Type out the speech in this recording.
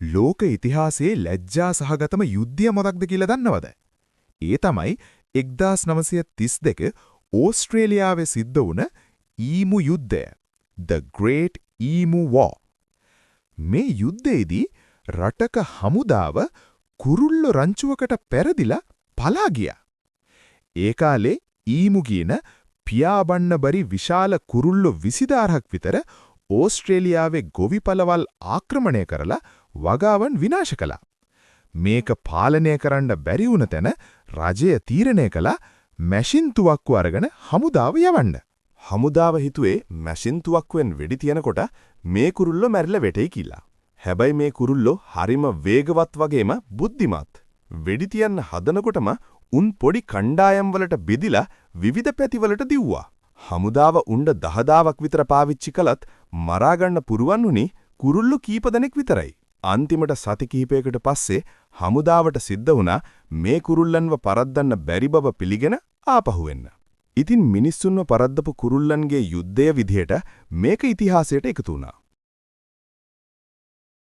ලෝක ඉතිහාසයේ ලැජ්ජා සහගතම යුද්ධය මොකක්ද කියලා දන්නවද? ඒ තමයි 1932 ඕස්ට්‍රේලියාවේ සිද්ධ වුණ ඊමු යුද්ධය. The Great Emu War. මේ යුද්ධයේදී රටක හමුදාව කුරුල්ලෝ රංචුවකට පෙරදිලා පලා ගියා. ඒ කාලේ ඊමු කියන පියාඹන්න බරි විශාල කුරුල්ලෝ 20000ක් විතර ඕස්ට්‍රේලියාවේ ගොවිපළවල් ආක්‍රමණය කරලා වගාවන් විනාශ කළා. මේක පාලනය කරන්න බැරි වුණ තැන රජය තීරණය කළා මැෂින් තුවක්කු අරගෙන හමුදාව යවන්න. හමුදාව හිතුවේ මැෂින් තුවක්කුවෙන් වෙඩි තියනකොට මේ කුරුල්ලෝ මැරිලා වැටෙයි කියලා. හැබැයි මේ කුරුල්ලෝ හරිම වේගවත් වගේම බුද්ධිමත්. වෙඩි තියන්න හදනකොටම උන් පොඩි කණ්ඩායම් වලට බෙදිලා විවිධ පැතිවලට දිව්වා. හමුදාව උණ්ඩ 10000ක් විතර පාවිච්චි කළත් මරා ගන්න පුරුවන් උනේ කුරුල්ලෝ කීප දෙනෙක් විතරයි. අන්තිමට සති කිහිපයකට පස්සේ හමුදාවට සිද්ධ වුණා මේ කුරුල්ලන්ව පරද්දන්න බැරි බව පිළිගෙන ආපහු වෙන්න. ඉතින් මිනිස්සුන්ව පරද්දපු කුරුල්ලන්ගේ යුද්ධය විදිහට මේක ඉතිහාසයට එකතු වුණා.